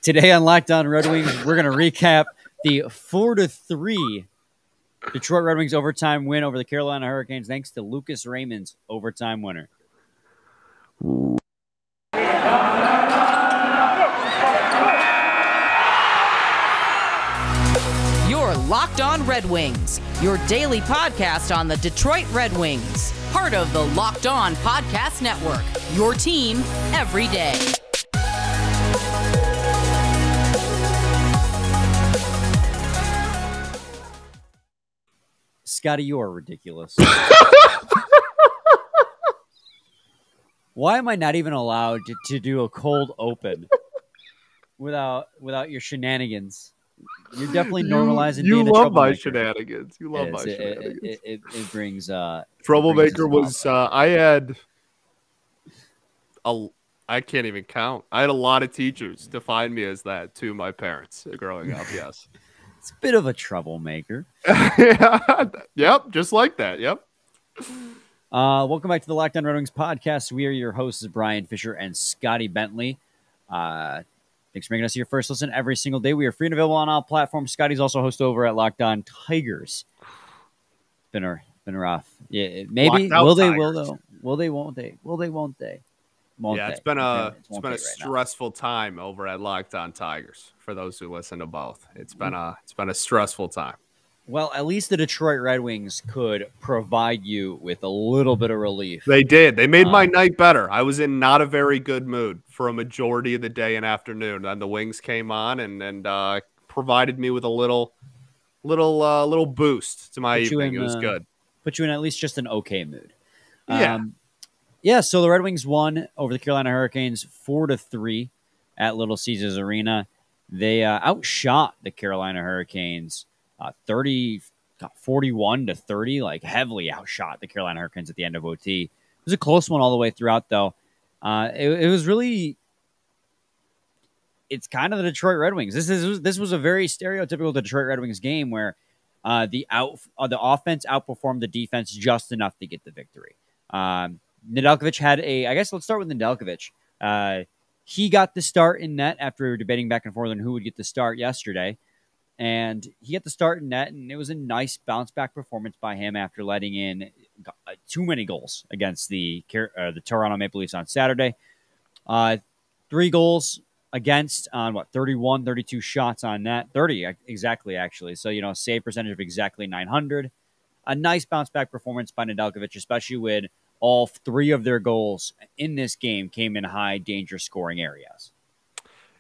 Today on Locked On Red Wings, we're going to recap the 4-3 Detroit Red Wings overtime win over the Carolina Hurricanes thanks to Lucas Raymond's overtime winner. You're Locked On Red Wings, your daily podcast on the Detroit Red Wings. Part of the Locked On Podcast Network, your team every day. Scotty, you are ridiculous. Why am I not even allowed to do a cold open without your shenanigans? You're definitely normalizing. You love my shenanigans. You love my shenanigans. It brings troublemaker was I can't even count. I had a lot of teachers define me as that to my parents growing up. Yes. It's a bit of a troublemaker. Yeah. Yep, just like that. Yep. Welcome back to the Locked On Red Wings podcast. We are your hosts, Brian Fisher and Scotty Bentley. Thanks for making us your first listen every single day. We are free and available on all platforms. Scotty's also host over at Locked On Tigers. Been rough. Yeah, maybe will they? Will they? Will they? Won't they? Will they? Won't they? Yeah, it's been a stressful time over at Locked On Tigers. For those who listen to both, it's been a stressful time. Well, at least the Detroit Red Wings could provide you with a little bit of relief. They did. They made my night better. I was in not a very good mood for a majority of the day and afternoon. Then the Wings came on and provided me with a little boost to my evening. It was good. Put you in at least just an okay mood. Yeah. So the Red Wings won over the Carolina Hurricanes 4-3 at Little Caesars Arena. They outshot the Carolina Hurricanes 41-30, like heavily outshot the Carolina Hurricanes at the end of OT. It was a close one all the way throughout, though. It was really, it's kind of the Detroit Red Wings. This was a very stereotypical Detroit Red Wings game where the offense outperformed the defense just enough to get the victory. Nedeljkovic had I guess let's start with Nedeljkovic. He got the start in net after we were debating back and forth on who would get the start yesterday. And he got the start in net, and it was a nice bounce-back performance by him after letting in too many goals against the Toronto Maple Leafs on Saturday. 3 goals against on, 31, 32 shots on net. 30, exactly, actually. So, save percentage of exactly 900. A nice bounce-back performance by Nedeljkovic, especially with all 3 of their goals in this game came in high-danger scoring areas.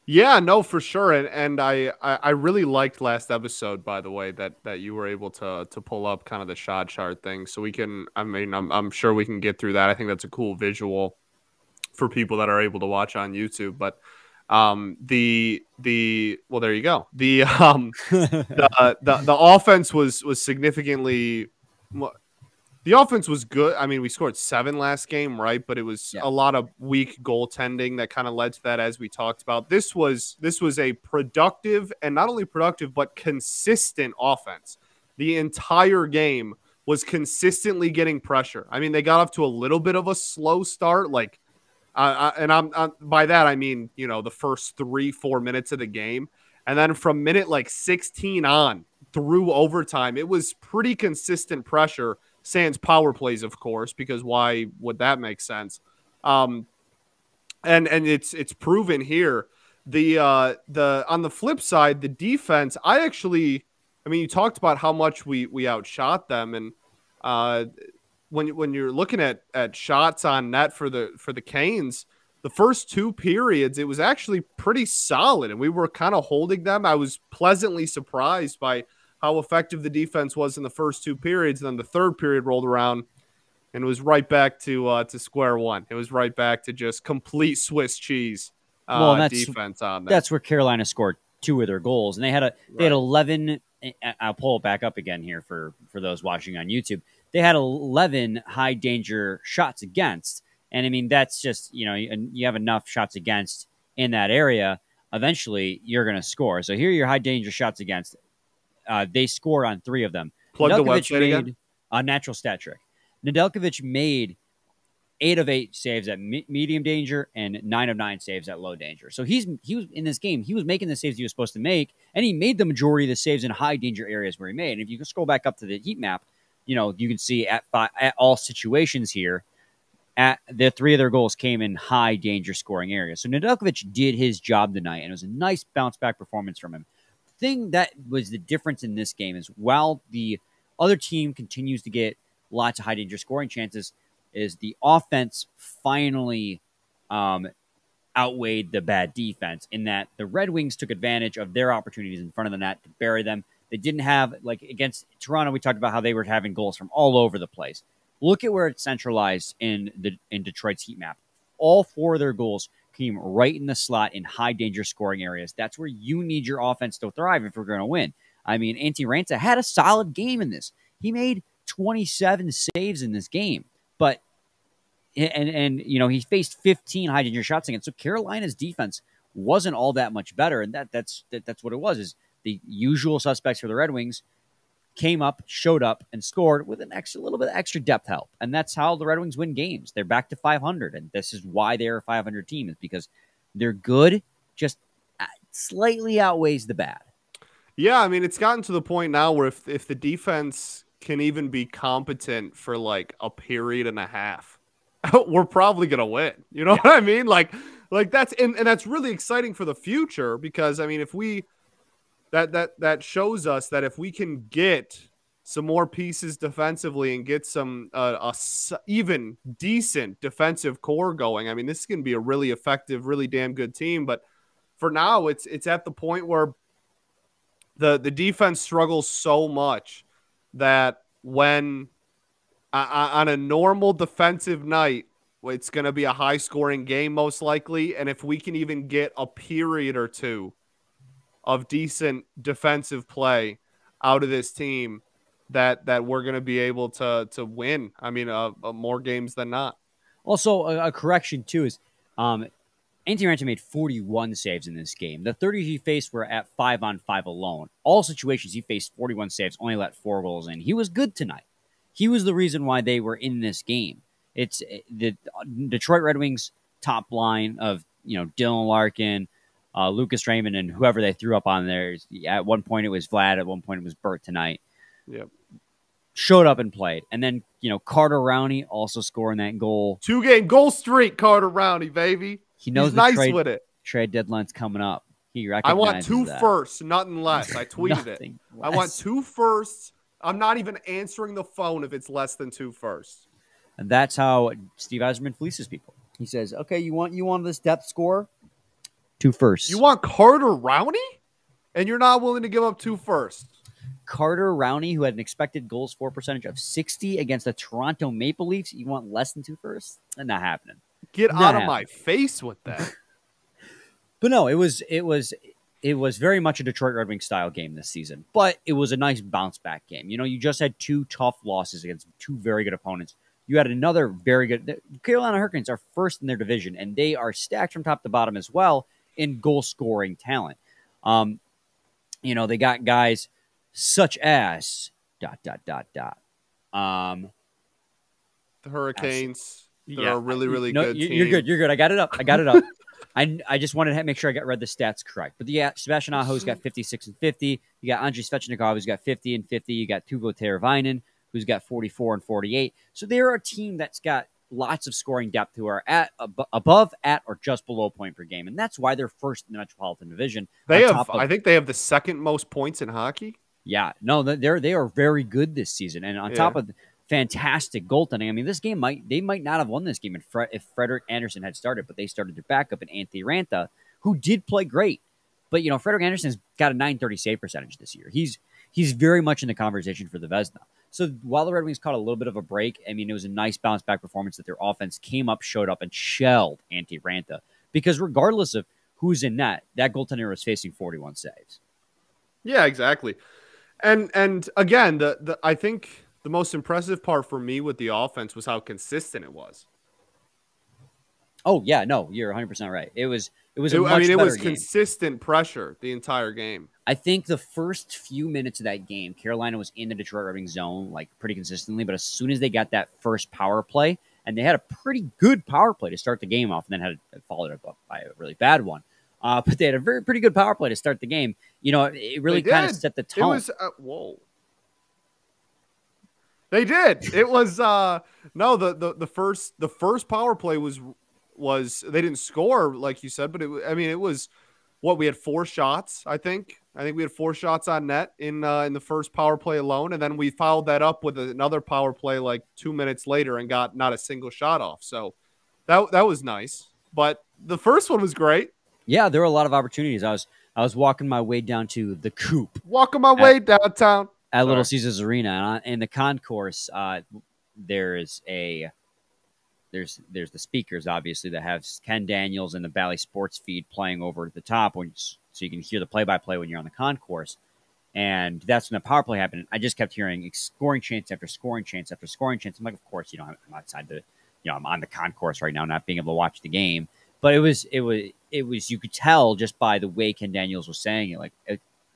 Yeah, no, for sure. And I really liked last episode, by the way, that you were able to pull up kind of the shot chart thing. So I'm sure we can get through that. I think that's a cool visual for people that are able to watch on YouTube. But well, there you go. The offense was significantly. The offense was good. I mean, we scored 7 last game, right? But it was a lot of weak goaltending that kind of led to that, as we talked about. This was a productive, and not only productive, but consistent offense. The entire game was consistently getting pressure. I mean, they got off to a little bit of a slow start, and I'm by that I mean, the first 3-4 minutes of the game, and then from minute 16 on through overtime, it was pretty consistent pressure. Sans power plays, of course, because why would that make sense? And it's proven here. The on the flip side, the defense, you talked about how much we outshot them, and when you're looking at shots on net for the Canes, the first 2 periods, it was actually pretty solid, and we were kind of holding them. I was pleasantly surprised by how effective the defense was in the first 2 periods. And then the third period rolled around, and it was right back to square one. It was right back to just complete Swiss cheese defense on that. That's where Carolina scored 2 of their goals, and they had 11. I'll pull it back up again here for those watching on YouTube. They had 11 high danger shots against, and I mean that's just you have enough shots against in that area. Eventually, you're going to score. So here are your high danger shots against. They scored on 3 of them. Plug the website again. A natural stat trick. Nedeljkovic made 8 of 8 saves at medium danger and 9 of 9 saves at low danger. So he was in this game. He was making the saves he was supposed to make, and he made the majority of the saves in high danger areas where he made. And if you scroll back up to the heat map, you can see at all situations here, at the 3 of their goals came in high danger scoring areas. So Nedeljkovic did his job tonight, and it was a nice bounce back performance from him. The thing that was the difference in this game is while the other team continues to get lots of high danger scoring chances, is the offense finally outweighed the bad defense in that the Red Wings took advantage of their opportunities in front of the net to bury them. They didn't have, like against Toronto, we talked about how they were having goals from all over the place. Look at where it's centralized in Detroit's heat map. All 4 of their goals came right in the slot in high danger scoring areas. That's where you need your offense to thrive if we're going to win. I mean, Antti Raanta had a solid game in this. He made 27 saves in this game, but he faced 15 high danger shots against. So Carolina's defense wasn't all that much better, and that's what it was. Is the usual suspects for the Red Wings came up, showed up, and scored with a little bit of extra depth help, and that's how the Red Wings win games. They're back to 500, and this is why they're a 500 team, is because they're good, just slightly outweighs the bad. Yeah, I mean, it's gotten to the point now where if the defense can even be competent for like a period and a half, we're probably gonna win. You know what I mean? Like that's and that's really exciting for the future, because I mean, if we that shows us that if we can get some more pieces defensively and get some even decent defensive core going, I mean, this is gonna be a really effective, really damn good team. But for now, it's at the point where the defense struggles so much that when on a normal defensive night, it's going to be a high-scoring game most likely, and if we can even get a period or two of decent defensive play out of this team, that we're going to be able to win. I mean, more games than not. Also, a correction, too, is Antti Raanta made 41 saves in this game. The 30 he faced were at 5-on-5 alone. All situations he faced 41 saves, only let 4 goals in. He was good tonight. He was the reason why they were in this game. It's the Detroit Red Wings top line of Dylan Larkin, Lucas Raymond, and whoever they threw up on there. At one point it was Vlad. At one point it was Bert tonight. Yep. Showed up and played. And then, Carter Rowney also scoring that goal. 2-game goal streak, Carter Rowney, baby. He knows he's nice with it. Trade deadline's coming up. He I want 2 that. firsts, nothing less. I tweeted it. Less. I want 2 firsts. I'm not even answering the phone if it's less than 2 firsts. And that's how Steve Yzerman fleeces people. He says, okay, you want this depth score? 2 firsts. You want Carter Rowney? And you're not willing to give up 2 firsts. Carter Rowney, who had an expected goals for percentage of 60 against the Toronto Maple Leafs, you want less than 2 firsts? Not happening. Get out of my face with that. But no, it was very much a Detroit Red Wings style game this season. But it was a nice bounce back game. You just had 2 tough losses against 2 very good opponents. You had another very good. The Carolina Hurricanes are first in their division, and they are stacked from top to bottom as well in goal scoring talent. They got guys such as ... The Hurricanes. They're a really, really good team. You're good. You're good. I got it up. I just wanted to make sure I read the stats correct. But Sebastian Aho's got 56 and 50. You got Andrei Svechnikov, who's got 50 and 50. You got Tuvo Teravainen, who's got 44 and 48. So they're a team that's got lots of scoring depth, who are above, at, or just below point per game. And that's why they're first in the Metropolitan Division. I think they have the second most points in hockey. Yeah. No, they are very good this season. And on top of fantastic goaltending. I mean, this game they might not have won this game if Frederik Andersen had started, but they started their backup in Antti Raanta, who did play great. But Frederik Andersen's got a .930 save percentage this year. He's very much in the conversation for the Vezina. So while the Red Wings caught a little bit of a break, I mean, it was a nice bounce back performance that their offense came up, showed up, and shelled Antti Raanta. Because regardless of who's in net, that goaltender was facing 41 saves. Yeah, exactly. And again, I think the most impressive part for me with the offense was how consistent it was. Oh yeah, no, you're 100% right. It was consistent pressure the entire game. I think the first few minutes of that game, Carolina was in the Detroit Red Wings zone like pretty consistently, but as soon as they got that first power play, and they had a pretty good power play to start the game off, and then had followed it up by a really bad one. But they had a pretty good power play to start the game. It really kind of set the tone. It was whoa. They did. It was no the first power play was they didn't score like you said, but it was what we had 4 shots. I think we had 4 shots on net in the first power play alone, and then we followed that up with another power play like 2 minutes later and got not a single shot off. So that was nice. But the first one was great. Yeah, there were a lot of opportunities. I was walking my way down to the Coop. Walking my way downtown. At Little Caesars Arena. And in the concourse, there's the speakers, obviously, that have Ken Daniels and the Bally Sports feed playing over the top, so you can hear the play-by-play when you're on the concourse. And that's when the power play happened. I just kept hearing scoring chance after scoring chance after scoring chance. I'm like, of course, I'm outside I'm on the concourse right now, not being able to watch the game. But it was you could tell just by the way Ken Daniels was saying it, like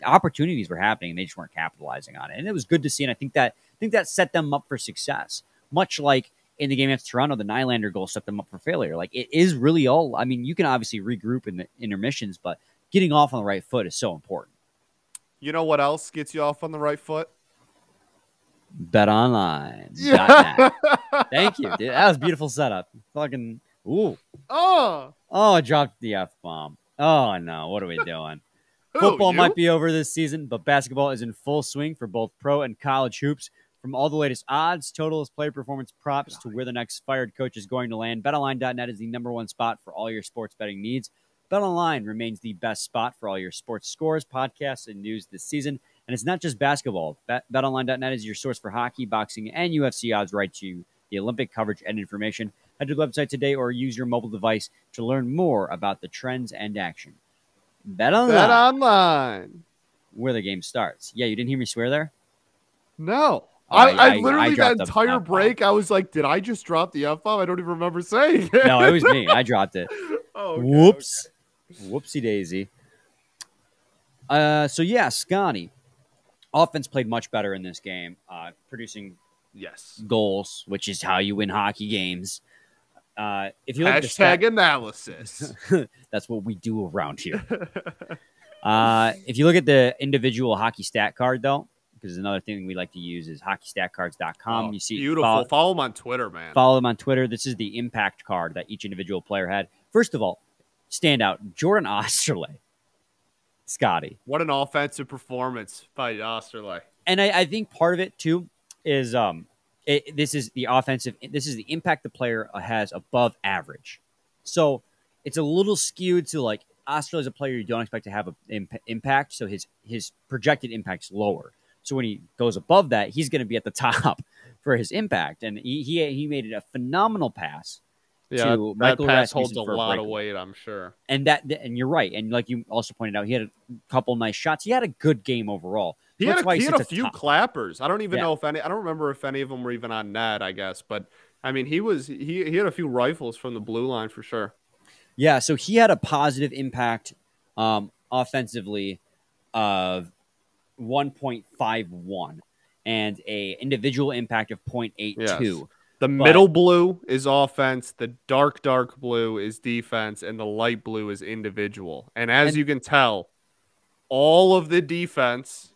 opportunities were happening and they just weren't capitalizing on it. And it was good to see. And I think that set them up for success. Much like in the game against Toronto, the Nylander goal set them up for failure. Like it is really you can obviously regroup in the intermissions, but getting off on the right foot is so important. You know what else gets you off on the right foot? BetOnline. Yeah. Thank you, dude. That was a beautiful setup. Fucking ooh. Oh, I dropped the F-bomb. Oh no, what are we doing? Football might be over this season, but basketball is in full swing for both pro and college hoops. From all the latest odds, totals, player performance props to where the next fired coach is going to land, BetOnline.net is the #1 spot for all your sports betting needs. BetOnline remains the best spot for all your sports scores, podcasts, and news this season. And it's not just basketball. BetOnline.net is your source for hockey, boxing, and UFC odds right to the Olympic coverage and information. Head to the website today or use your mobile device to learn more about the trends and action. BetOnline. Where the game starts. Yeah, you didn't hear me swear there? No. I literally that entire break, I was like, did I just drop the F-bomb? I don't even remember saying it. No, it was me. I dropped it. Oh, okay, whoops. Okay. Whoopsie daisy. So, yeah, Scotty. Offense played much better in this game, producing goals, which is how you win hockey games. If you look Hashtag analysis. That's what we do around here. If you look at the individual hockey stat card, though, because another thing we like to use is hockeystatcards.com. Oh, you see, beautiful. Follow them on Twitter, man. Follow them on Twitter. This is the impact card that each individual player had. First of all, standout, Jordan Osterley. Scotty. What an offensive performance by Osterley. And I think part of it, too, is this is the impact the player has above average. So it's a little skewed to like Osterley is a player you don't expect to have an impact, so his projected impact is lower. So when he goes above that, he's going to be at the top for his impact. And he made it a phenomenal pass. Yeah, to that Michael pass Rasmussen holds a lot of weight, I'm sure. And you're right. And like you also pointed out, he had a couple nice shots. He had a good game overall. He had a few clappers. I don't even know if any. I don't remember if any of them were even on net, I guess. But I mean, he had a few rifles from the blue line for sure. Yeah, so he had a positive impact offensively of 1.51 and a individual impact of 0.82. Yes. The middle blue is offense, the dark blue is defense, and the light blue is individual. And as you can tell, all of the defense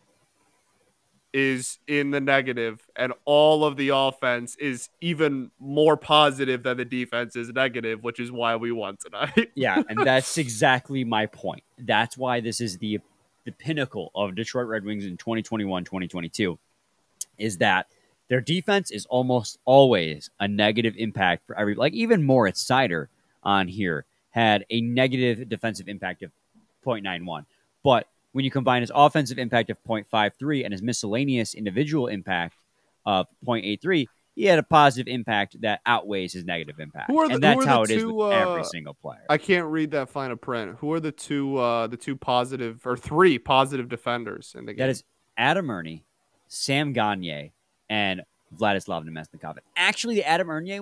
is in the negative, and all of the offense is even more positive than the defense is negative, which is why we won tonight. Yeah, and that's exactly my point. That's why this is the pinnacle of Detroit Red Wings in 2021-2022, is that their defense is almost always a negative impact for every, like even Moritz Seider on here had a negative defensive impact of 0.91. But when you combine his offensive impact of 0.53 and his miscellaneous individual impact of 0.83, he had a positive impact that outweighs his negative impact. And that's how it is with every single player. I can't read that fine print. Who are the two positive or three positive defenders in the game? That is Adam Ernie, Sam Gagner, and Vladislav Nemesnikov. Actually, the Adam Ernie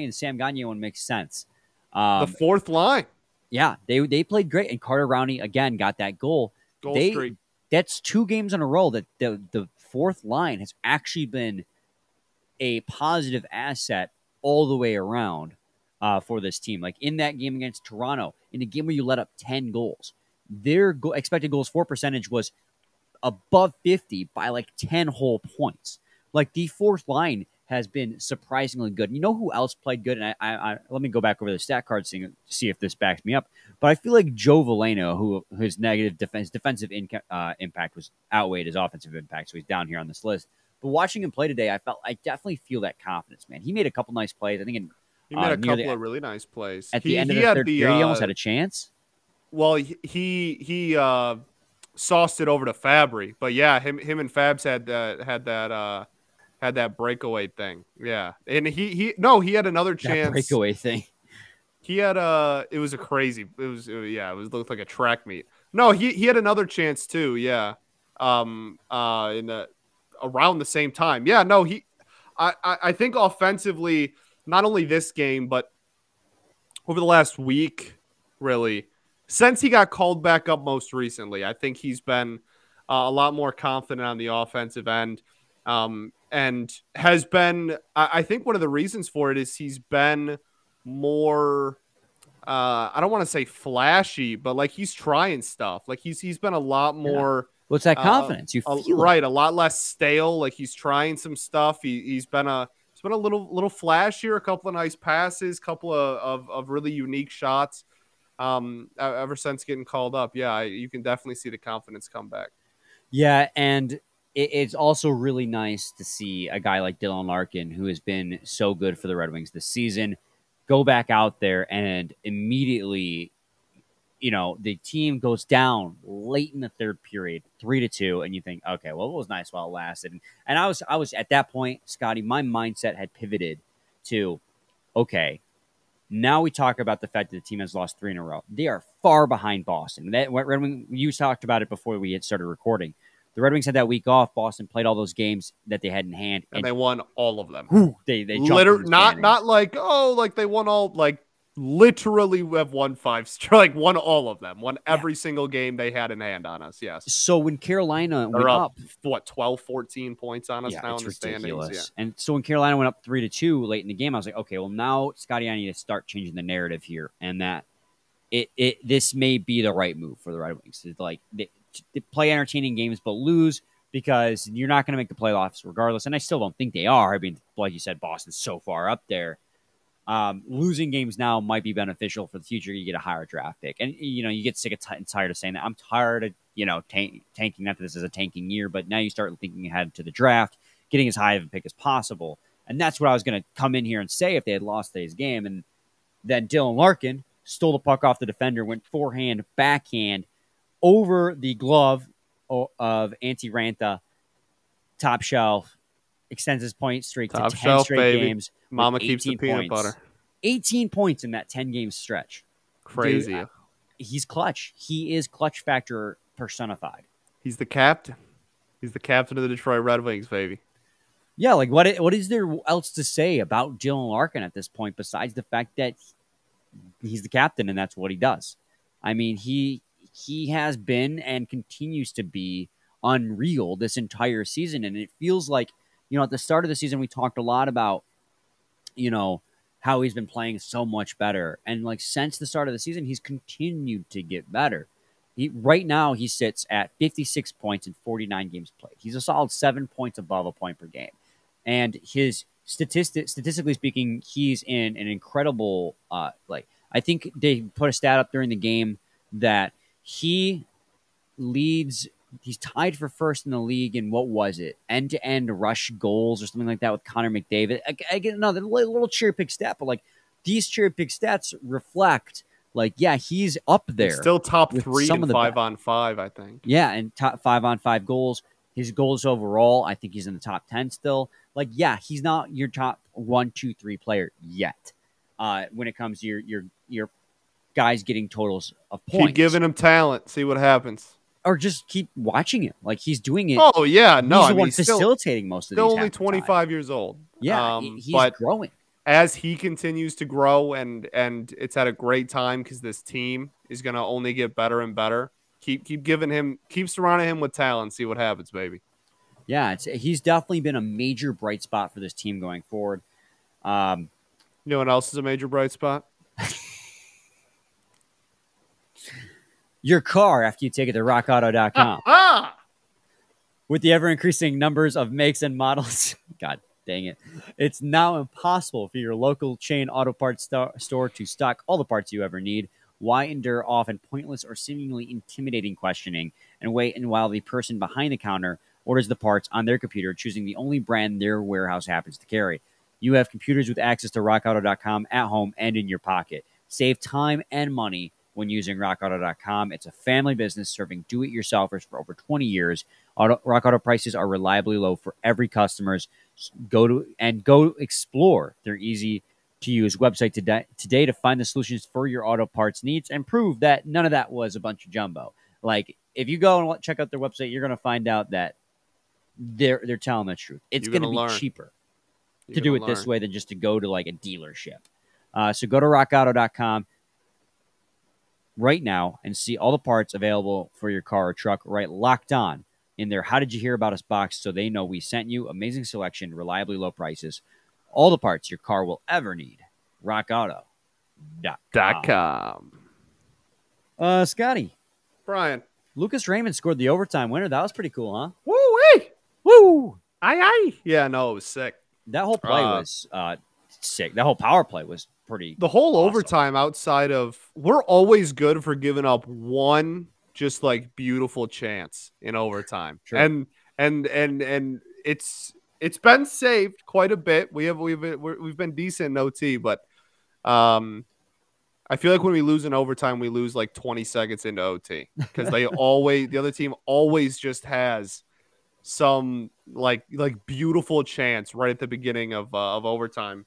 and Sam Gagner one makes sense. The fourth line. Yeah, they played great. And Carter Rowney, again, got that goal. Streak. That's 2 games in a row that the fourth line has actually been a positive asset all the way around for this team. Like in that game against Toronto, in a game where you let up 10 goals, their expected goals for percentage was above 50 by like 10 whole points. Like the fourth line has been surprisingly good. You know who else played good? And I let me go back over the stat card to see if this backs me up. But I feel like Joe Veleno, whose negative defensive impact was outweighed his offensive impact, so he's down here on this list. But watching him play today, I definitely feel that confidence, man. He made a couple nice plays. I think he made a couple of really nice plays. At the end of the third period, he almost had a chance. Well, he sauced it over to Fabry, but yeah, him and Fabs had that breakaway thing. Yeah. And he had another chance. That breakaway thing. He had it was looked like a track meet. No, he had another chance too. Yeah. Around the same time. Yeah, no, I think offensively, not only this game, but over the last week, really, since he got called back up most recently, I think he's been a lot more confident on the offensive end. And has been, I think one of the reasons for it is he's been more, I don't want to say flashy, but like he's trying stuff. Like he's been a lot more. What's that confidence? You feel right, a lot less stale. Like he's trying some stuff. He's been a little flashier. A couple of nice passes, couple of really unique shots. Ever since getting called up, yeah, you can definitely see the confidence come back. Yeah, and it's also really nice to see a guy like Dylan Larkin, who has been so good for the Red Wings this season, go back out there and immediately, the team goes down late in the third period, 3-2, and you think, okay, well, it was nice while it lasted. And I was at that point, Scotty, my mindset had pivoted to, okay, now we talk about the fact that the team has lost 3 in a row. They are far behind Boston. You talked about it before we had started recording. The Red Wings had that week off. Boston played all those games that they had in hand, and they won all of them. They jumped not like they won all, like literally have won 5, like won all of them, won every single game they had in hand on us. Yes. So when Carolina went up 12, 14 points on us now in the standings. Yeah. And so when Carolina went up 3-2 late in the game, I was like, okay, well now Scotty, I need to start changing the narrative here, and that this may be the right move for the Red Wings. It's like they play entertaining games, but lose because you're not going to make the playoffs regardless. And I still don't think they are. I mean, like you said, Boston's so far up there. Losing games now might be beneficial for the future. You get a higher draft pick, and you get sick and tired of saying that. I'm tired of tanking. Not that this is a tanking year, but now you start thinking ahead to the draft, getting as high of a pick as possible. And that's what I was going to come in here and say if they had lost today's game. And then Dylan Larkin stole the puck off the defender, went forehand, backhand over the glove of Antti Ranta, top shelf, extends his point streak to 10 straight games. Mama keeps the peanut butter. 18 points in that 10-game stretch. Crazy. Dude, he's clutch. He is clutch factor personified. He's the captain. He's the captain of the Detroit Red Wings, baby. Yeah, like what is there else to say about Dylan Larkin at this point besides the fact that he's the captain and that's what he does? I mean, he has been and continues to be unreal this entire season. And it feels like, at the start of the season, we talked a lot about, how he's been playing so much better. And like since the start of the season, he's continued to get better. Right now, he sits at 56 points in 49 games played. He's a solid 7 points above a point per game. And his statistically speaking, he's in an incredible, I think they put a stat up during the game that he leads, he's tied for first in the league in, what was it, end-to-end rush goals or something like that with Connor McDavid. I get another little cherry-pick stat, but these cherry-pick stats reflect, he's up there. He's still top 3 in 5-on-5, I think. Yeah, and top 5-on-5 goals. His goals overall, I think he's in the top 10 still. He's not your top 1, 2, 3 player yet. When it comes to your guys getting totals of points. Keep giving him talent. See what happens. Or just keep watching him. He's doing it. Oh, yeah. No, he's the one facilitating most of these. Still only 25 years old. Yeah, he's growing. As he continues to grow, and it's at a great time because this team is going to only get better and better. Keep surrounding him with talent. See what happens, baby. Yeah, he's definitely been a major bright spot for this team going forward. You know what else is a major bright spot? Your car after you take it to rockauto.com. With the ever-increasing numbers of makes and models, God dang it, it's now impossible for your local chain auto parts store to stock all the parts you ever need. Why endure often pointless or seemingly intimidating questioning and wait while the person behind the counter orders the parts on their computer, choosing the only brand their warehouse happens to carry? You have computers with access to rockauto.com at home and in your pocket. Save time and money when using rockauto.com. It's a family business serving do-it-yourselfers for over 20 years. Rock Auto prices are reliably low for every customer. Go explore their easy-to-use website today to find the solutions for your auto parts needs and prove that none of that was a bunch of jumbo. Like, if you go and check out their website, you're going to find out that they're telling the truth. It's going to be cheaper to do it this way than just to go to like a dealership. So go to rockauto.com right now and see all the parts available for your car or truck, right locked on in their How Did You Hear About Us box, so they know we sent you. Amazing selection, reliably low prices, all the parts your car will ever need. rockauto.com. Scotty. Brian. Lucas Raymond scored the overtime winner. That was pretty cool, huh? Woo-wee! Woo! Aye. Yeah, no, it was sick. That whole play was sick. That whole power play was pretty The whole awesome. Overtime outside of, we're always good for giving up one just like beautiful chance in overtime. Sure. And it's been saved quite a bit. We've been decent in OT, but I feel like when we lose in overtime, we lose like 20 seconds into OT because the other team always just has some like beautiful chance right at the beginning of overtime.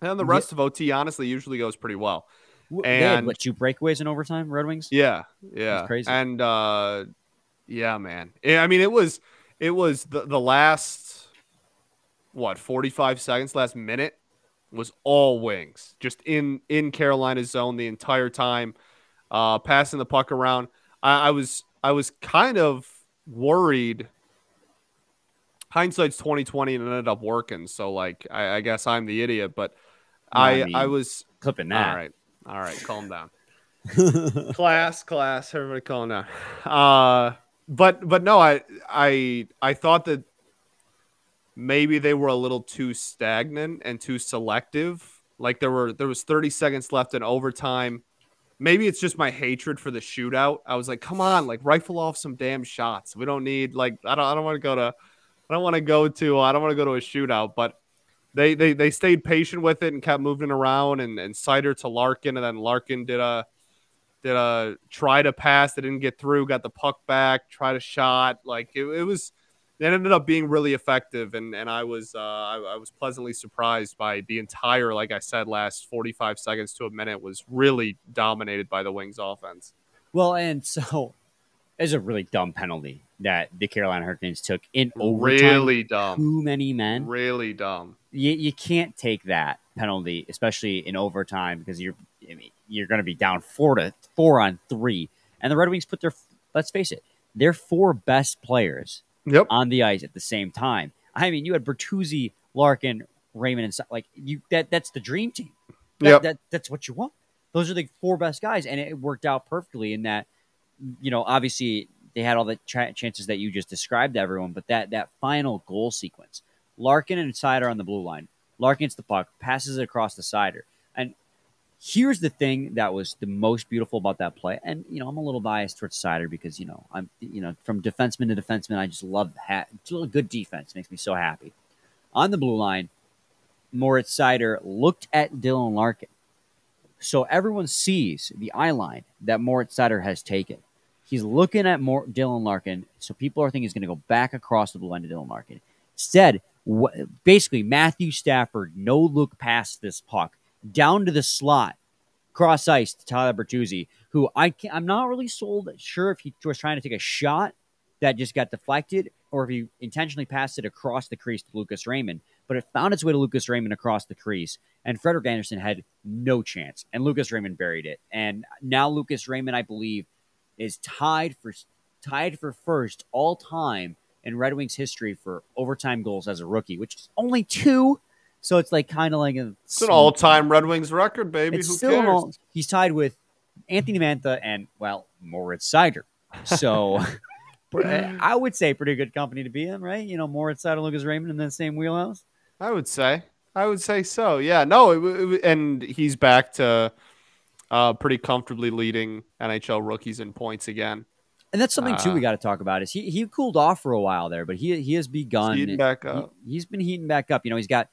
And the rest of OT, honestly, usually goes pretty well. And they had, what, 2 breakaways in overtime, Red Wings? Yeah. That's crazy. And yeah, man. I mean, it was the last 45 seconds, last minute was all Wings, just in Carolina's zone the entire time, passing the puck around. I was kind of worried. Hindsight's 20/20, and it ended up working. So like, I guess I'm the idiot, but I was clipping that. All right, calm down. class, everybody calm down. But no, I thought that maybe they were a little too stagnant and too selective. Like there was 30 seconds left in overtime. Maybe it's just my hatred for the shootout. I was like, come on, like rifle off some damn shots. We don't need like I don't want to go to a shootout, but they stayed patient with it and kept moving around and Seider to Larkin, and then Larkin did a try to pass that didn't get through, got the puck back, tried a shot. Like it ended up being really effective, and I was pleasantly surprised by the entire, like I said, last 45 seconds to a minute was really dominated by the Wings offense. Well, and so it's a really dumb penalty that the Carolina Hurricanes took in overtime. Really dumb. Too many men. Really dumb. You can't take that penalty, especially in overtime, because you're going to be down 4-4 on 3, and the Red Wings put let's face it, their 4 best players on the ice at the same time. I mean, you had Bertuzzi, Larkin, Raymond, and that's the dream team. That's what you want. Those are the 4 best guys, and it worked out perfectly in that. Obviously they had all the chances that you just described to everyone, but that final goal sequence, Larkin and Seider on the blue line. Larkin gets the puck, passes it across the Seider. And here's the thing that was the most beautiful about that play. And, I'm a little biased towards Seider because, I'm, from defenseman to defenseman, I just love good defense. Makes me so happy. On the blue line, Moritz Seider looked at Dylan Larkin. So everyone sees the eye line that Moritz Seider has taken. He's looking at Dylan Larkin, so people are thinking he's going to go back across the blue line to Dylan Larkin. Instead, basically, Matthew Stafford no-look past this puck down to the slot, cross ice to Tyler Bertuzzi, who I'm not really sure if he was trying to take a shot that just got deflected or if he intentionally passed it across the crease to Lucas Raymond, but it found its way to Lucas Raymond across the crease, and Frederik Andersen had no chance, and Lucas Raymond buried it. And now Lucas Raymond, I believe, is tied for first all time in Red Wings history for overtime goals as a rookie, which is only 2. So it's like kind of like it's an all-time Red Wings record, baby. It's Who still cares? He's tied with Anthony Mantha and, well, Moritz Seider. So I would say pretty good company to be in, right? You know, Moritz Seider, Lucas Raymond in the same wheelhouse. I would say so. Yeah, no, and he's back to pretty comfortably leading NHL rookies in points again. And that's something too we got to talk about. Is he cooled off for a while there, but he has begun heating back up. He's been heating back up. You know, he's got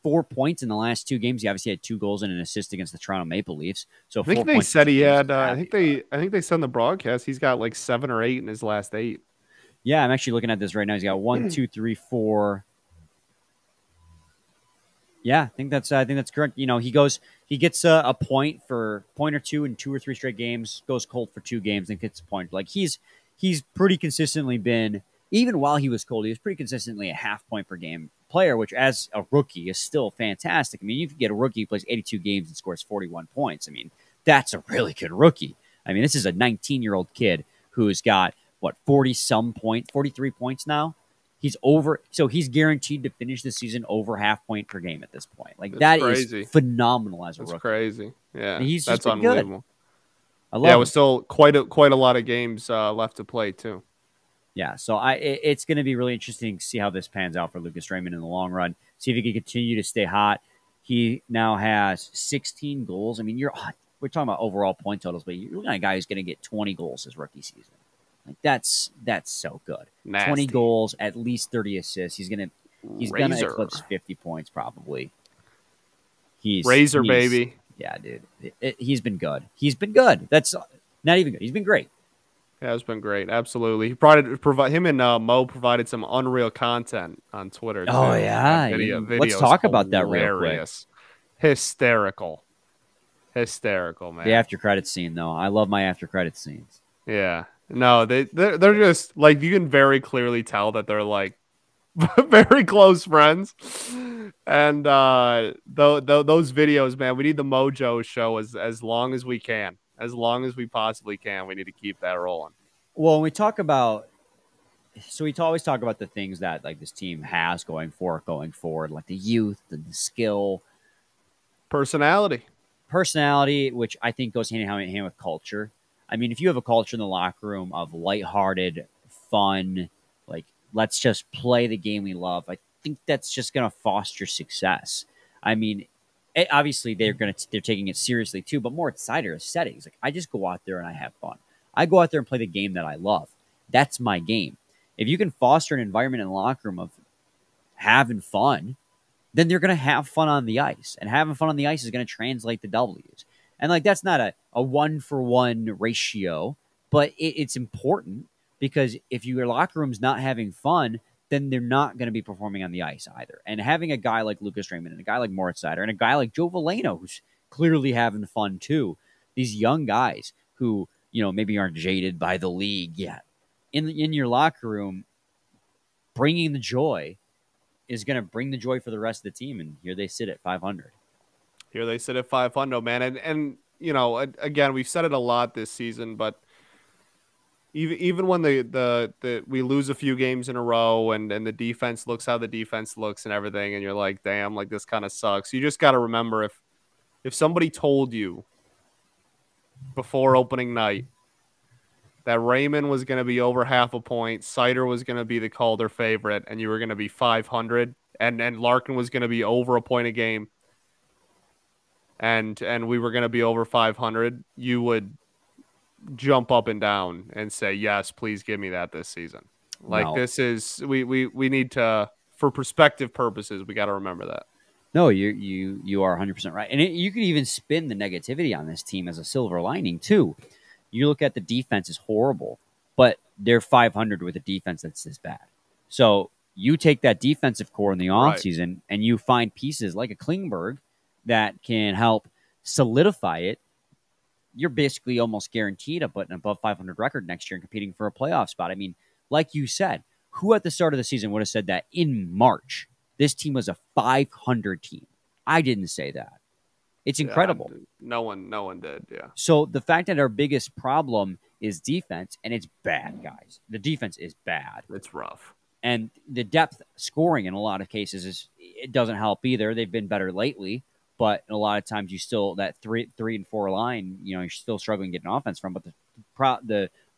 4 points in the last 2 games. He obviously had 2 goals and an assist against the Toronto Maple Leafs. So I think they said he had. I think they said in the broadcast he's got like 7 or 8 in his last 8. Yeah, I'm actually looking at this right now. He's got 1, 2, 3, 4. Yeah, I think that's correct. You know, he gets a point or 2 in 2 or 3 straight games, goes cold for 2 games, and gets a point. Like he's pretty consistently been, even while he was cold, he was pretty consistently a half point per game player, which as a rookie is still fantastic. I mean, you can get a rookie who plays 82 games and scores 41 points. I mean, that's a really good rookie. I mean, this is a 19-year-old kid who's got 43 points now. He's guaranteed to finish the season over half point per game at this point. Like that's crazy. Is phenomenal as a rookie. That's crazy. Yeah, that's unbelievable. Good. I love him. With still quite a lot of games left to play too. Yeah, so it's going to be really interesting to see how this pans out for Lucas Raymond in the long run. See if he can continue to stay hot. He now has 16 goals. I mean, we're talking about overall point totals, but you're looking at a guy who's going to get 20 goals his rookie season. Like that's so good. Nasty. 20 goals, at least 30 assists. He's gonna eclipse 50 points probably. He's baby. Yeah, dude. He's been good. That's not even good. He's been great. Yeah, it's been great. Absolutely. Him and Mo provided some unreal content on Twitter. Too. Oh yeah. Let's talk about that real quick. Hysterical, man. The after credit scene, though. I love my after credit scenes. Yeah. No, they're just like, you can very clearly tell that they're like very close friends. And those videos, man, we need the Mojo show as long as we can. As long as we possibly can, we need to keep that rolling. Well, when we talk about, so we always talk about the things that like this team has going forward, like the youth and the skill, personality, which I think goes hand in hand with culture. I mean, if you have a culture in the locker room of lighthearted, fun, like let's just play the game we love, I think that's just going to foster success. I mean, obviously they're taking it seriously too, but Moritz Seider has said it. He's like, I just go out there and I have fun. I go out there and play the game that I love. That's my game. If you can foster an environment in the locker room of having fun, then they're going to have fun on the ice, and having fun on the ice is going to translate to W's. And like that's not a 1-for-1 ratio, but it's important, because if your locker room's not having fun, then they're not going to be performing on the ice either. And having a guy like Lucas Raymond and a guy like Moritz Seider and a guy like Joe Veleno, who's clearly having fun too, these young guys who, you know, maybe aren't jaded by the league yet, in your locker room, bringing the joy is going to bring the joy for the rest of the team. And here they sit at 500. Here they sit at 500, man. And you know, again, we've said it a lot this season, but even when we lose a few games in a row and the defense looks how the defense looks and everything, and you're like, damn, like this kind of sucks. You just got to remember, if somebody told you before opening night that Raymond was going to be over half a point, Seider was going to be the Calder favorite, and you were going to be 500, and Larkin was going to be over a point a game, and we were going to be over 500, you would jump up and down and say, yes, please give me that this season. Like, no. This is, we need to, for perspective purposes, we got to remember that. No, you are 100% right. And you could even spin the negativity on this team as a silver lining too. You look at the defense is horrible, but they're 500 with a defense that's this bad. So you take that defensive core in the offseason and you find pieces like a Klingberg that can help solidify it. You're basically almost guaranteed an above 500 record next year and competing for a playoff spot. I mean, like you said, who at the start of the season would have said that in March this team was a 500 team? I didn't say that. It's incredible. No one did, yeah. So the fact that our biggest problem is defense, and it's bad, guys. The defense is bad. It's rough. And the depth scoring in a lot of cases it doesn't help either. They've been better lately, but a lot of times you still that three and four line, you're still struggling getting offense from.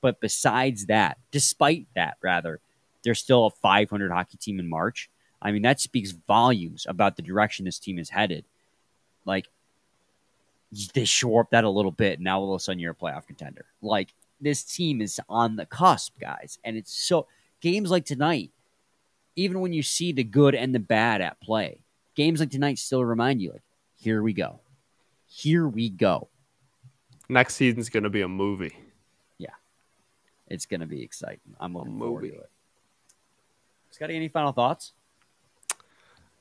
But besides that, despite that, rather, they're still a 500 hockey team in March. I mean, that speaks volumes about the direction this team is headed. Like, they shore up that a little bit, and now all of a sudden you're a playoff contender. Like, this team is on the cusp, guys. And it's so games like tonight, even when you see the good and the bad at play, games like tonight still remind you, like, here we go. Here we go. Next season's going to be a movie. Yeah. It's going to be exciting. I'm looking forward to it. Scotty, any final thoughts?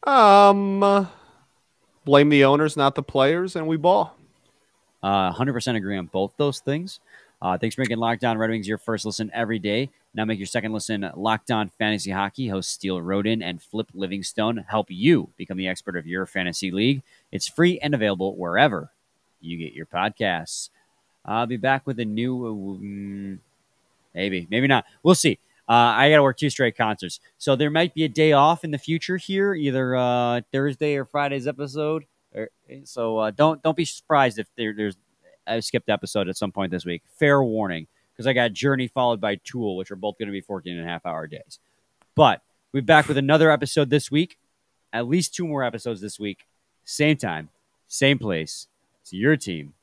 Blame the owners, not the players, and we ball. 100% agree on both those things. Thanks for making Locked On Red Wings your first listen every day. Now make your second listen Locked On Fantasy Hockey. Hosts Steele Rodin and Flip Livingstone help you become the expert of your fantasy league. It's free and available wherever you get your podcasts. I'll be back with a new, maybe not. We'll see. I got to work 2 straight concerts. So there might be a day off in the future here, either Thursday or Friday's episode. So don't be surprised if there's a skipped episode at some point this week. Fair warning, because I got Journey followed by Tool, which are both going to be 14.5-hour days. But we'll be back with another episode this week. At least 2 more episodes this week. Same time, same place. It's your team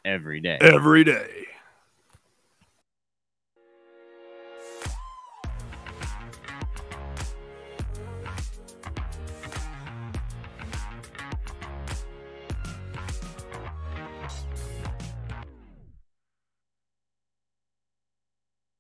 every day. Every day.